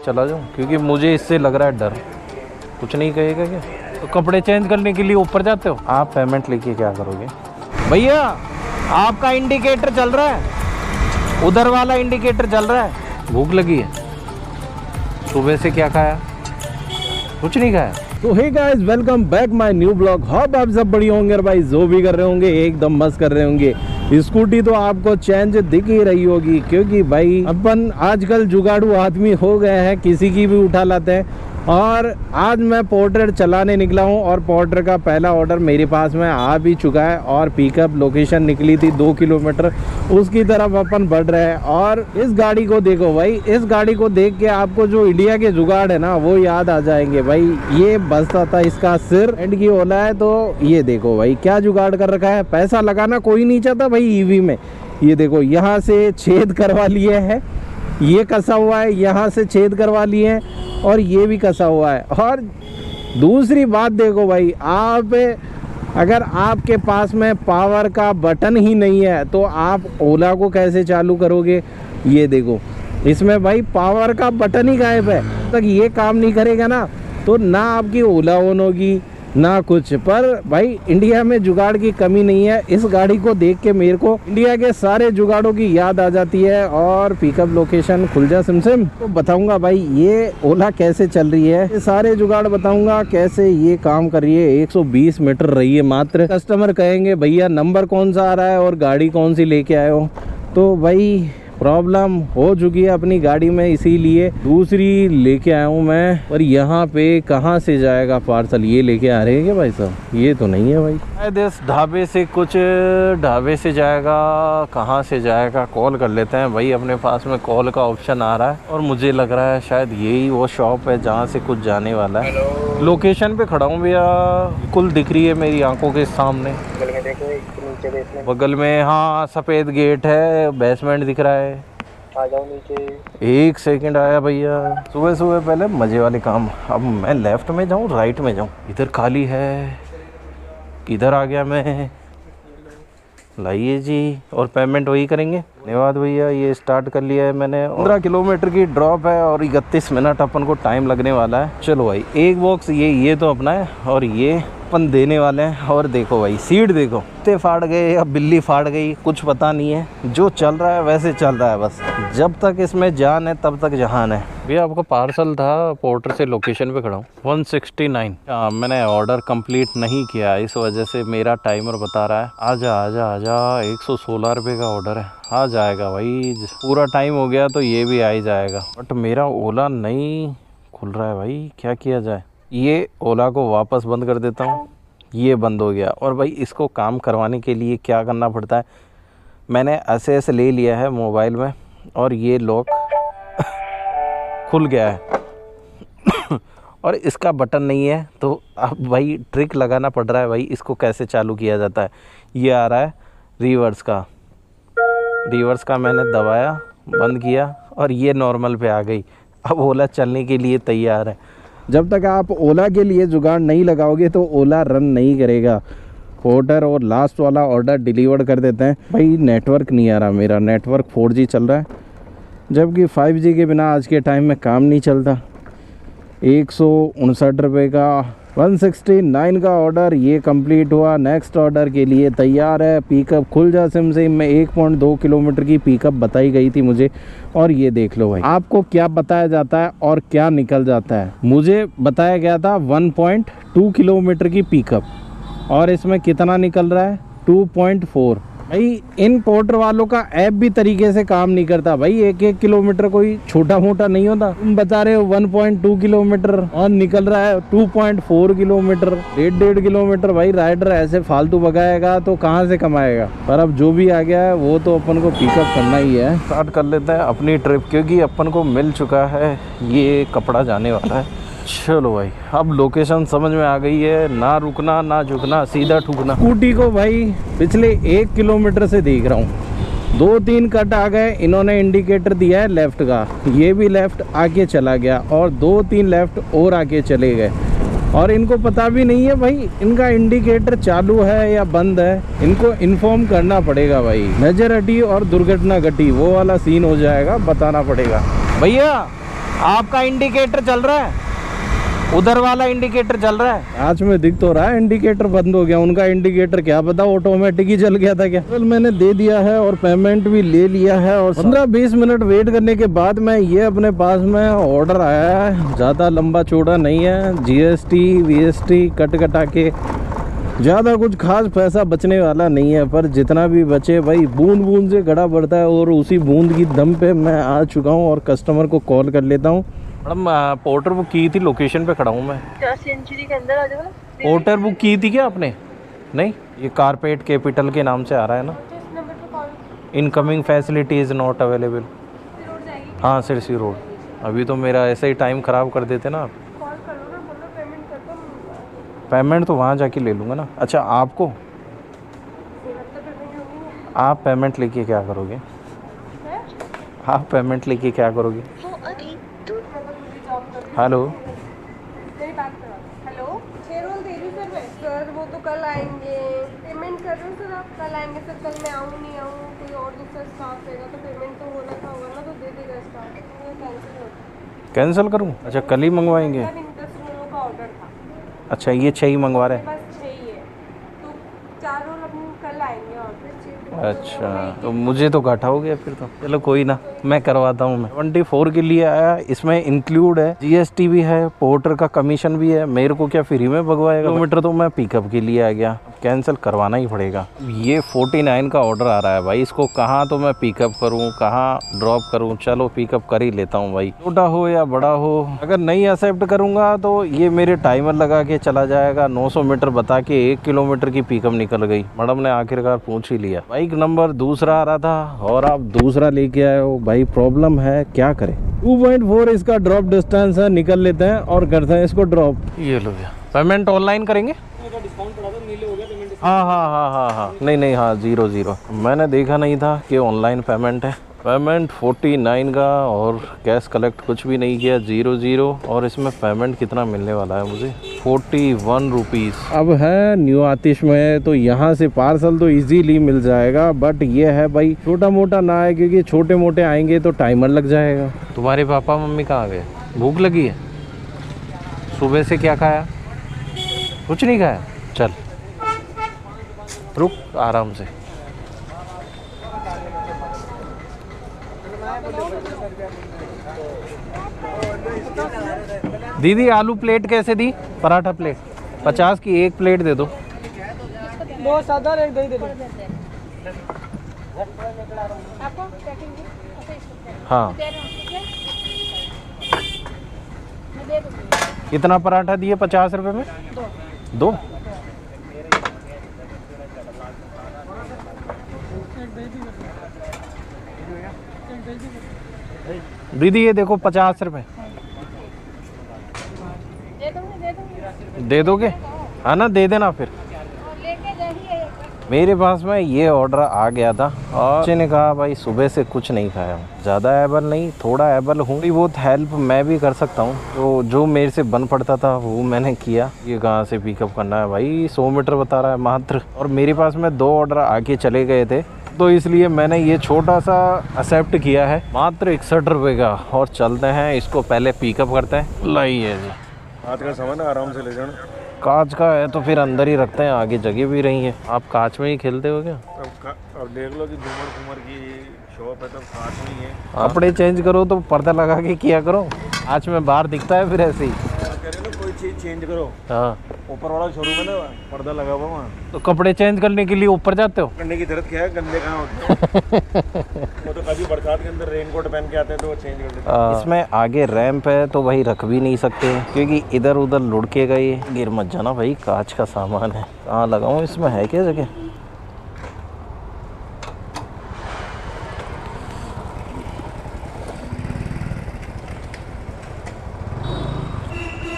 चला जाऊँ, क्योंकि मुझे इससे लग रहा है डर। कुछ नहीं कहेगा क्या? तो कपड़े चेंज करने के लिए ऊपर जाते हो आप, पेमेंट लेके क्या करोगे? भैया आपका इंडिकेटर चल रहा है, उधर वाला इंडिकेटर चल रहा है। भूख लगी है? सुबह से क्या खाया? कुछ नहीं खाया। तो hey guys, welcome back my new blog. Hope आप सब बढ़िया होंगे और भाई जो भी कर रहे होंगे एकदम मस्त कर रहे होंगे। स्कूटी तो आपको चेंज दिख ही रही होगी, क्योंकि भाई अपन आजकल जुगाड़ू आदमी हो गए हैं, किसी की भी उठा लाते हैं। और आज मैं पोर्टर चलाने निकला हूं और पोर्टर का पहला ऑर्डर मेरे पास में आ भी चुका है और पिकअप लोकेशन निकली थी 2 किलोमीटर, उसकी तरफ अपन बढ़ रहे हैं। और इस गाड़ी को देखो भाई, इस गाड़ी को देख के आपको जो इंडिया के जुगाड़ है ना वो याद आ जाएंगे भाई। ये बसता था इसका सिर एंड की ओला है, तो ये देखो भाई क्या जुगाड़ कर रखा है। पैसा लगाना कोई नहीं चाहता भाई ईवी में। ये देखो यहाँ से छेद करवा लिए है, ये कसा हुआ है, यहाँ से छेद करवा लिए हैं और ये भी कसा हुआ है। और दूसरी बात देखो भाई, आप अगर आपके पास में पावर का बटन ही नहीं है तो आप ओला को कैसे चालू करोगे? ये देखो इसमें भाई पावर का बटन ही गायब है। तक ये काम नहीं करेगा ना तो ना आपकी ओला ऑन होगी ना कुछ। पर भाई इंडिया में जुगाड़ की कमी नहीं है। इस गाड़ी को देख के मेरे को इंडिया के सारे जुगाड़ों की याद आ जाती है। और पिकअप लोकेशन खुल जा सिम तो बताऊंगा भाई ये ओला कैसे चल रही है, ये सारे जुगाड़ बताऊंगा कैसे ये काम कर रही है। 120 मीटर रही है मात्र। कस्टमर कहेंगे भैया नंबर कौन सा आ रहा है और गाड़ी कौन सी लेके आए हो, तो भाई प्रॉब्लम हो चुकी है अपनी गाड़ी में, इसीलिए दूसरी लेके आया हूँ मैं। और यहाँ पे कहाँ से जाएगा पार्सल? ये लेके आ रहे हैं क्या भाई साहब? ये तो नहीं है भाई। शायद इस ढाबे से कुछ ढाबे से जाएगा, कहाँ से जाएगा कॉल कर लेते हैं भाई। अपने पास में कॉल का ऑप्शन आ रहा है और मुझे लग रहा है शायद यही वो शॉप है जहाँ से कुछ जाने वाला है। लोकेशन पे खड़ा हूँ भैया, कुल दिख रही है मेरी आंखों के सामने। बगल में हाँ सफ़ेद गेट है, बेसमेंट दिख रहा है। आ जाओ नीचे। एक सेकंड आया भैया। सुबह सुबह पहले मजे वाले काम। अब मैं लेफ्ट में जाऊँ राइट में जाऊँ? इधर खाली है, किधर आ गया मैं? लाइए जी, और पेमेंट वही करेंगे। धन्यवाद भैया, ये स्टार्ट कर लिया है मैंने। 15 किलोमीटर की ड्रॉप है और 31 मिनट अपन को टाइम लगने वाला है। चलो भाई एक बॉक्स ये तो अपना है और ये अपन देने वाले हैं। और देखो भाई सीट देखो, कुत्ते फाड़ गए या बिल्ली फाड़ गई कुछ पता नहीं है, जो चल रहा है वैसे चल रहा है बस। जब तक इसमें जान है तब तक जहान है। भैया आपका पार्सल था, पोर्टर से लोकेशन पे खड़ा हूँ। 169। मैंने ऑर्डर कंप्लीट नहीं किया, इस वजह से मेरा टाइमर बता रहा है आजा आजा आजा। 116 रुपये का ऑर्डर है, आ जाएगा भाई। पूरा टाइम हो गया तो ये भी आ ही जाएगा। बट मेरा ओला नहीं खुल रहा है भाई, क्या किया जाए? ये ओला को वापस बंद कर देता हूँ। ये बंद हो गया। और भाई इसको काम करवाने के लिए क्या करना पड़ता है, मैंने ऐसे ले लिया है मोबाइल में और ये लॉक खुल गया है और इसका बटन नहीं है, तो अब भाई ट्रिक लगाना पड़ रहा है भाई। इसको कैसे चालू किया जाता है? ये आ रहा है रिवर्स का मैंने दबाया, बंद किया और ये नॉर्मल पे आ गई। अब ओला चलने के लिए तैयार है। जब तक आप ओला के लिए जुगाड़ नहीं लगाओगे तो ओला रन नहीं करेगा। पोर्टर और लास्ट वाला ऑर्डर डिलीवर कर देते हैं। भाई नेटवर्क नहीं आ रहा, मेरा नेटवर्क 4G चल रहा है, जबकि 5G के बिना आज के टाइम में काम नहीं चलता। 159 रुपये का 169 का ऑर्डर ये कंप्लीट हुआ। नेक्स्ट ऑर्डर के लिए तैयार है। पिकअप खुल जा सिम में 1.2 किलोमीटर की पिकअप बताई गई थी मुझे। और ये देख लो भाई आपको क्या बताया जाता है और क्या निकल जाता है। मुझे बताया गया था 1.2 किलोमीटर की पिकअप और इसमें कितना निकल रहा है? 2.4। भाई इन पोर्टर वालों का ऐप भी तरीके से काम नहीं करता भाई। 1-1 किलोमीटर कोई छोटा मोटा नहीं होता। तुम बता रहे हो 1.2 किलोमीटर और निकल रहा है 2.4 किलोमीटर, 1.5 किलोमीटर। भाई राइडर ऐसे फालतू भगाएगा तो कहाँ से कमाएगा? पर अब जो भी आ गया है वो तो अपन को पिकअप करना ही है। स्टार्ट कर लेते हैं अपनी ट्रिप, क्योंकि अपन को मिल चुका है ये कपड़ा जाने वाला है। चलो भाई अब लोकेशन समझ में आ गई है, ना रुकना ना झुकना, सीधा ठुकना। स्कूटी को भाई पिछले 1 किलोमीटर से देख रहा हूँ, 2-3 कट आ गए। इन्होंने इंडिकेटर दिया है लेफ्ट का, ये भी लेफ्ट आके चला गया और 2-3 लेफ्ट और आके चले गए। और इनको पता भी नहीं है भाई इनका इंडिकेटर चालू है या बंद है। इनको इन्फॉर्म करना पड़ेगा भाई। नजर हटी और दुर्घटना घटी वो वाला सीन हो जाएगा, बताना पड़ेगा। भैया आपका इंडिकेटर चल रहा है, उधर वाला इंडिकेटर चल रहा है। आज में दिख तो रहा है इंडिकेटर बंद हो गया, उनका इंडिकेटर क्या पता ऑटोमेटिक ही चल गया था क्या। well, मैंने दे दिया है और पेमेंट भी ले लिया है और 15-20 मिनट वेट करने के बाद में ये अपने पास में ऑर्डर आया है। ज़्यादा लंबा चौड़ा नहीं है, GST VST कट कटा के ज़्यादा कुछ खास पैसा बचने वाला नहीं है, पर जितना भी बचे भाई बूंद बूंद से घड़ा बढ़ता है और उसी बूंद की दम पे मैं आ चुका हूँ और कस्टमर को कॉल कर लेता हूँ। मैडम पोर्टर बुक की थी, लोकेशन पे खड़ा हूँ मैं। सेंचुरी के अंदर आ जाओ। पोर्टर बुक की थी क्या आपने? नहीं, ये कारपेट कैपिटल के नाम से आ रहा है ना। Incoming facility is not available. हाँ सिरसी रोड। अभी तो मेरा ऐसे ही टाइम ख़राब कर देते ना आप। पेमेंट तो वहाँ जाके ले लूँगा ना। अच्छा आपको, आप पेमेंट लेके क्या करोगे? आप पेमेंट लेके क्या करोगे? हेलो हेलो, 6 रोल दे रही सर मैं। सर वो तो कल आएंगे, पेमेंट कर रहे हो सर आप। कल आएंगे सर, कल मैं आऊँ नहीं आऊँ, कोई और दूसरा स्टाफ रहेगा तो पेमेंट तो होना था, होगा ना, तो दे देगा स्टाफ। कैंसिल होता। कैंसिल करूँ? अच्छा कल ही मंगवाएंगे। 10 रोलों का ऑर्डर था। अच्छा ये 6 ही मंगवा रहे हैं? बस 6 ही है, तो 4 रोल अपने कल आएंगे और फिर 6। अच्छा तो मुझे तो घाटा हो गया फिर तो। चलो कोई ना, मैं करवाता हूँ। मैं 24 के लिए आया, इसमें इंक्लूड है GST भी है, पोर्टर का कमीशन भी है। मेरे को क्या फ्री में भगवाएगा? किलोमीटर तो मैं पिकअप के लिए आ गया, कैंसिल करवाना ही पड़ेगा। ये 49 का ऑर्डर आ रहा है भाई, इसको कहाँ तो मैं पिकअप करूँ, कहाँ ड्रॉप करूँ? चलो पिकअप कर ही लेता हूँ भाई, छोटा हो या बड़ा हो। अगर नहीं एक्सेप्ट करूँगा तो ये मेरे टाइमर लगा के चला जाएगा। 900 मीटर बता के 1 किलोमीटर की पिकअप निकल गई। मैडम ने आखिरकार पूछ ही लिया। बाइक नंबर दूसरा आ रहा था और आप दूसरा लेके आए हो भाई, प्रॉब्लम है, क्या करें। 2.4 इसका ड्रॉप डिस्टेंस है, निकल लेते हैं और करते हैं इसको ड्रॉप। ये लो भैया, पेमेंट ऑनलाइन करेंगे? हाँ, नहीं हाँ 0 मैंने देखा नहीं था कि ऑनलाइन पेमेंट है। पेमेंट 49 का और कैश कलेक्ट कुछ भी नहीं किया, 0 और इसमें पेमेंट कितना मिलने वाला है मुझे? 41 रुपीज़। अब है न्यू आतिश में, तो यहाँ से पार्सल तो इजीली मिल जाएगा, बट ये है भाई छोटा मोटा ना है, क्योंकि छोटे मोटे आएंगे तो टाइमर लग जाएगा। तुम्हारे पापा मम्मी कहाँ गए? भूख लगी है? सुबह से क्या खाया? कुछ नहीं खाया? चल रुक आराम से। दीदी आलू प्लेट कैसे दी? पराठा प्लेट 50 की, एक प्लेट दे दो। दो सादा एक दही दे दो। आपको हाँ कितना पराठा दिए 50 रुपए में? दो। दीदी ये देखो 50 रुपए दे दोगे? हाँ ना, दे देना फिर। मेरे पास में ये ऑर्डर आ गया था और बच्चे ने कहा भाई सुबह से कुछ नहीं खाया हूँ, ज़्यादा एबल नहीं, थोड़ा एबल हूँ, थोड़ी बहुत हेल्प मैं भी कर सकता हूँ, तो जो मेरे से बन पड़ता था वो मैंने किया। ये कहाँ से पिकअप करना है भाई? 100 मीटर बता रहा है मात्र, और मेरे पास में 2 ऑर्डर आके चले गए थे, तो इसलिए मैंने ये छोटा सा एक्सेप्ट किया है, मात्र 61 रुपये का। और चलते हैं, इसको पहले पिकअप करते हैं। लाइए जी, हाथ का सामान आराम से ले जाना। कांच का है तो फिर अंदर ही रखते हैं, आगे जगह भी रही है। आप कांच में ही खेलते हो क्या? अब देख लो कि झूमर की शॉप है, तब कांच में ही है। कपड़े चेंज करो तो पर्दा लगा के किया करो, आज में बाहर दिखता है फिर ऐसे ही। कह रहे ना कोई चीज़ चेंज करो। हाँ ऊपर वाला शोरूम है ना, पर्दा लगा हुआ वहाँ। तो कपड़े चेंज करने के लिए ऊपर जाते हो? करने की जरूरत क्या है, गंदे कहाँ होते हैं। वो तो कभी बरसात के अंदर रेनकोट पहन के आते हैं तो वो चेंज कर देते हैं। इसमें आगे रैंप है तो भाई रख भी नहीं सकते, क्योंकि इधर उधर लुढ़केगा, ये गिर मत जाना भाई, कांच का सामान है। कहाँ लगाऊं? इसमें है क्या जगह?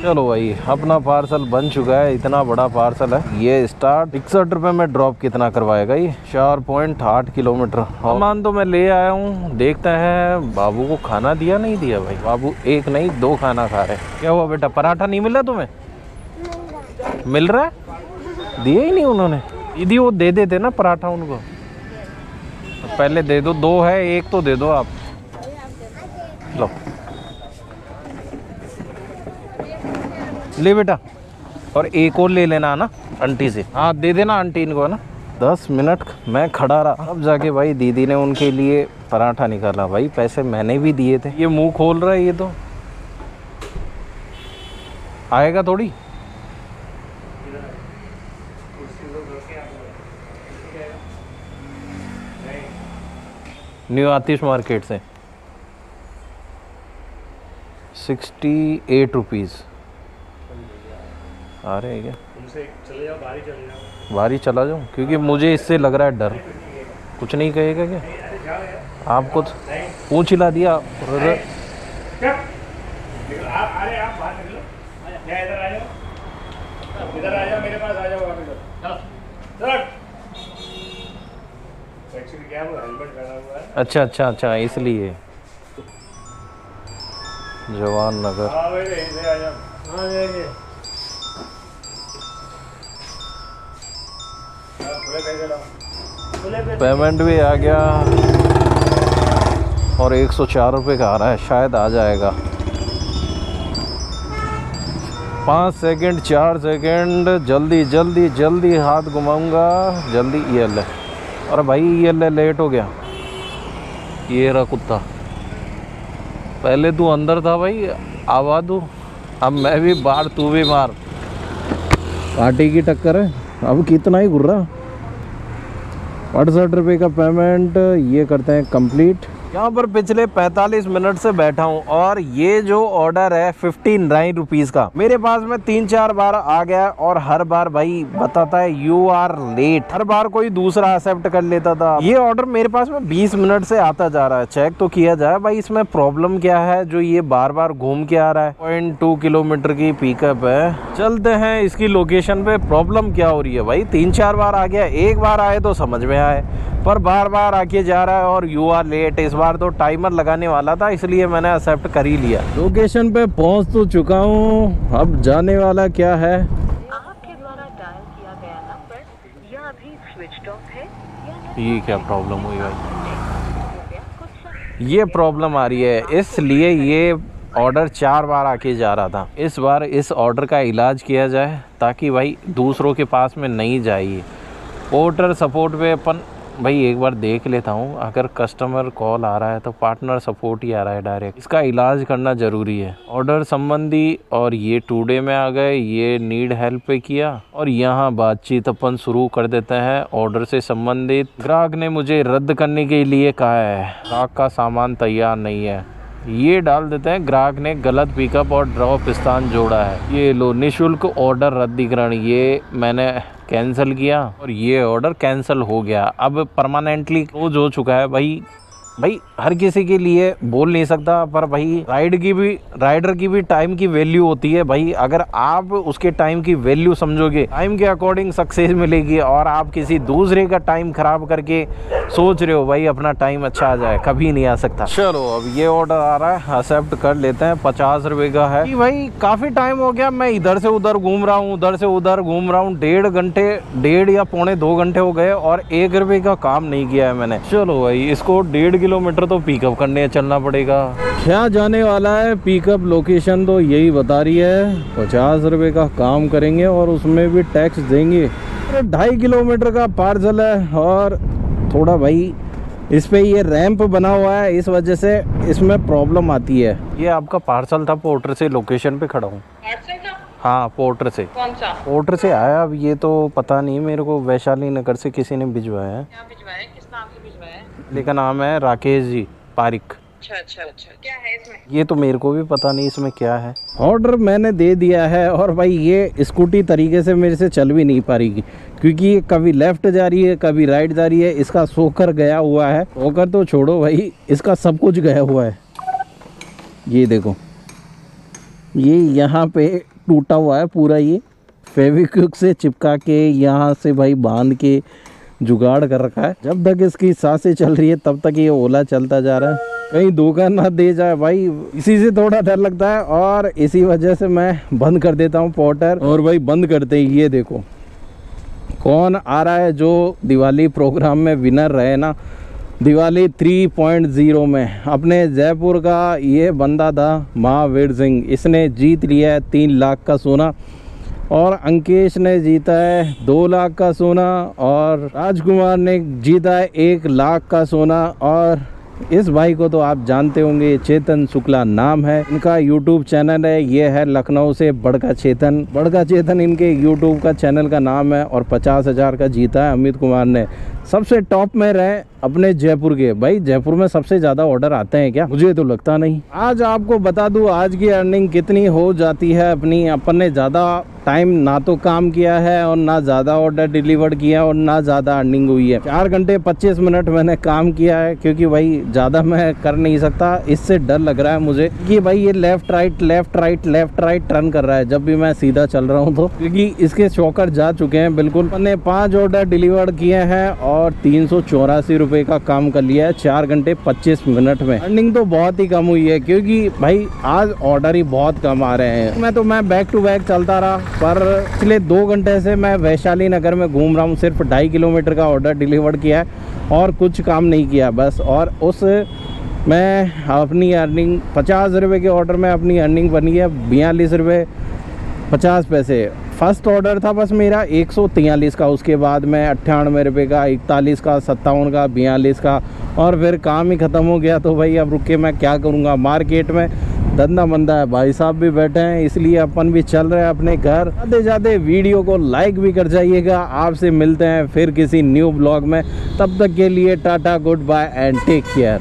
चलो भाई, अपना पार्सल बन चुका है, इतना बड़ा पार्सल है। ये स्टार्ट 61 रुपये में ड्रॉप कितना करवाएगा ये? 4.8 किलोमीटर। सामान तो मैं ले आया हूँ, देखते हैं बाबू को खाना दिया नहीं दिया। भाई बाबू 1 नहीं 2 खाना खा रहे। क्या हुआ बेटा, पराठा नहीं मिला तुम्हें? मिल रहा है? दिए ही नहीं उन्होंने। दीदी वो दे देते ना पराठा उनको, पहले दे दो। 2 है, 1 तो दे दो आप। लो ले बेटा, और एक और ले लेना ना आंटी से। हाँ दे देना आंटी इनको, है ना। 10 मिनट मैं खड़ा रहा, अब जाके भाई दीदी ने उनके लिए पराठा निकाला। भाई पैसे मैंने भी दिए थे। ये मुंह खोल रहा है, ये तो आएगा थोड़ी। न्यू आतिश मार्केट से 68 रुपीज़ आ रहे हैं क्या? चले जाओ, बाहर चले जाओ। बाहर ही चला जाऊँ, क्योंकि मुझे इससे लग रहा है डर। कुछ नहीं कहेगा क्या? आपको पूछ हिला दिया। आप बाहर निकलो, इधर आ जाओ, इधर आ जाओ, मेरे पास आ जाओ। एक्चुअली क्या हुआ, हेलमेट पहना हुआ है। अच्छा अच्छा अच्छा, इसलिए। जवान नगर। हाँ भाई, यहीं से आ जाओ। हाँ जाएंगे। खुले पैसे लाओ, खुले पैसे। पेमेंट भी आ गया और 104 रुपये का आ रहा है, शायद आ जाएगा। 5 सेकंड, 4 सेकंड, जल्दी जल्दी जल्दी हाथ घुमाऊंगा, जल्दी। ये ले, अरे भाई ये ले, लेट हो गया। ये रहा कुत्ता, पहले तू अंदर था भाई, आवा दू, अब मैं भी बाहर, तू भी मार। पार्टी की टक्कर है। अब कितना ही घुर रहा। 68 रुपये का पेमेंट ये करते हैं कंप्लीट। यहाँ पर पिछले 45 मिनट से बैठा हूँ और ये जो ऑर्डर है 59 रुपीज़ का, मेरे पास में 3-4 बार आ गया और हर बार भाई बताता है यू आर लेट। हर बार कोई दूसरा एक्सेप्ट कर लेता था। ये ऑर्डर मेरे पास में 20 मिनट से आता जा रहा है। चेक तो किया जाए भाई इसमें प्रॉब्लम क्या है जो ये बार बार घूम के आ रहा है। 0.2 किलोमीटर की पिकअप है। चलते हैं इसकी लोकेशन पे, प्रॉब्लम क्या हो रही है भाई। 3-4 बार आ गया, एक बार आए तो समझ में आए, पर बार बार आके जा रहा है और यू आर लेट। इस बार तो टाइमर लगाने वाला था, इसलिए मैंने एक्सेप्ट कर ही लिया। लोकेशन पे पहुंच तो चुका हूँ, अब जाने वाला क्या है। आपके द्वारा डायल किया गया नंबर या अभी स्विच ऑफ है या ये क्या प्रॉब्लम हुई भाई? ये प्रॉब्लम आ रही है, इसलिए ये ऑर्डर 4 बार आके जा रहा था। इस बार इस ऑर्डर का इलाज किया जाए ताकि भाई दूसरों के पास में नहीं जाइए। पोर्टर सपोर्ट पे अपन भाई एक बार देख लेता हूँ, अगर कस्टमर कॉल आ रहा है तो पार्टनर सपोर्ट ही आ रहा है डायरेक्ट। इसका इलाज करना ज़रूरी है। ऑर्डर संबंधी और ये टुडे में आ गए, ये नीड हेल्प पे किया और यहाँ बातचीत अपन शुरू कर देते हैं। ऑर्डर से संबंधित ग्राहक ने मुझे रद्द करने के लिए कहा है, ग्राहक का सामान तैयार नहीं है। ये डाल देते हैं ग्राहक ने गलत पिकअप और ड्रॉप स्थान जोड़ा है। ये लो, निःशुल्क ऑर्डर रद्दीकरण, ये मैंने कैंसिल किया और ये ऑर्डर कैंसिल हो गया। अब परमानेंटली क्लोज हो चुका है। भाई हर किसी के लिए बोल नहीं सकता, पर भाई राइडर की भी टाइम की वैल्यू होती है। भाई अगर आप उसके टाइम की वैल्यू समझोगे, टाइम के अकॉर्डिंग सक्सेस मिलेगी। और आप किसी दूसरे का टाइम खराब करके सोच रहे हो भाई अपना टाइम अच्छा आ जाए, कभी नहीं आ सकता। चलो अब ये ऑर्डर आ रहा है, एक्सेप्ट कर लेते हैं। 50 रुपये का है। भाई काफ़ी टाइम हो गया, मैं इधर से उधर घूम रहा हूँ, उधर से उधर घूम रहा हूँ। 1.5 या 2.25 घंटे हो गए और 1 रुपये का काम नहीं किया है मैंने। चलो भाई इसको 1.5 किलोमीटर तो पिकअप करने चलना पड़ेगा। क्या जाने वाला है पिकअप लोकेशन, तो यही बता रही है। 50 रुपये का काम करेंगे और उसमें भी टैक्स देंगे। 2.5 किलोमीटर का पार्सल है और थोड़ा भाई इस पे ये रैंप बना हुआ है, इस वजह से इसमें प्रॉब्लम आती है। ये आपका पार्सल था, पोर्टर से लोकेशन पे खड़ा हूँ। हाँ पोर्टर से। कौन सा? पोर्टर से आया। अब ये तो पता नहीं मेरे को, वैशाली नगर से किसी ने भिजवाया है। क्या भिजवाया? किस नाम से भिजवाया है? लेकिन नाम है राकेश जी पारिक। अच्छा, क्या है इसमें? ये तो मेरे को भी पता नहीं इसमें क्या है। ऑर्डर मैंने दे दिया है और भाई ये स्कूटी तरीके से मेरे से चल भी नहीं पा रही, क्योंकि ये कभी लेफ्ट जा रही है, कभी राइट जा रही है। इसका सोकर गया हुआ है, सोकर तो छोड़ो भाई, इसका सब कुछ गया हुआ है। ये देखो, ये यहाँ पे टूटा हुआ है पूरा। ये फेविक्विक से चिपका के यहाँ से भाई बांध के जुगाड़ कर रखा है। जब तक इसकी सांसें चल रही है तब तक ये ओला चलता जा रहा है, कहीं धोखा ना दे जाए भाई, इसी से थोड़ा डर लगता है। और इसी वजह से मैं बंद कर देता हूँ पोर्टर। और भाई बंद करते ही ये देखो कौन आ रहा है, जो दिवाली प्रोग्राम में विनर रहे ना, दिवाली 3.0 में अपने जयपुर का ये बंदा था महावीर सिंह, इसने जीत लिया है 3 लाख का सोना और अंकेश ने जीता है 2 लाख का सोना और राजकुमार ने जीता है 1 लाख का सोना। और इस भाई को तो आप जानते होंगे, चेतन शुक्ला नाम है इनका, यूट्यूब चैनल है, ये है लखनऊ से बड़का चेतन इनके यूट्यूब का चैनल का नाम है और 50,000 का जीता है अमित कुमार ने। सबसे टॉप में रहे अपने जयपुर के। भाई जयपुर में सबसे ज़्यादा ऑर्डर आते हैं क्या? मुझे तो लगता नहीं। आज आपको बता दूं आज की अर्निंग कितनी हो जाती है अपनी। अपन ने ज़्यादा टाइम ना तो काम किया है और ना ज़्यादा ऑर्डर डिलीवर किया और ना ज़्यादा अर्निंग हुई है। 4 घंटे 25 मिनट मैंने काम किया है क्योंकि भाई ज़्यादा मैं कर नहीं सकता, इससे डर लग रहा है मुझे कि भाई ये लेफ़्ट राइट टर्न कर रहा है जब भी मैं सीधा चल रहा हूँ तो, क्योंकि इसके शॉकर जा चुके हैं बिल्कुल। मैंने 5 ऑर्डर डिलीवर किए हैं और 384 रुपये का काम कर लिया है 4 घंटे 25 मिनट में। अर्निंग तो बहुत ही कम हुई है क्योंकि भाई आज ऑर्डर ही बहुत कम आ रहे हैं। मैं बैक टू बैक चलता रहा, पर पिछले 2 घंटे से मैं वैशाली नगर में घूम रहा हूँ। सिर्फ 2.5 किलोमीटर का ऑर्डर डिलीवर किया है और कुछ काम नहीं किया बस। और उस मैं अपनी अर्निंग 50 रुपये के ऑर्डर में अपनी अर्निंग बनी है 42 रुपये 50 पैसे। फर्स्ट ऑर्डर था बस मेरा 143 का, उसके बाद मैं 98 रुपये का, 41 का, 57 का, 42 का, और फिर काम ही ख़त्म हो गया। तो भाई अब रुक के मैं क्या करूँगा, मार्केट में धंधा मंदा है, भाई साहब भी बैठे हैं, इसलिए अपन भी चल रहे हैं अपने घर। जाते जाते वीडियो को लाइक भी कर जाइएगा। आपसे मिलते हैं फिर किसी न्यू ब्लॉग में, तब तक के लिए tata, good bye and take care.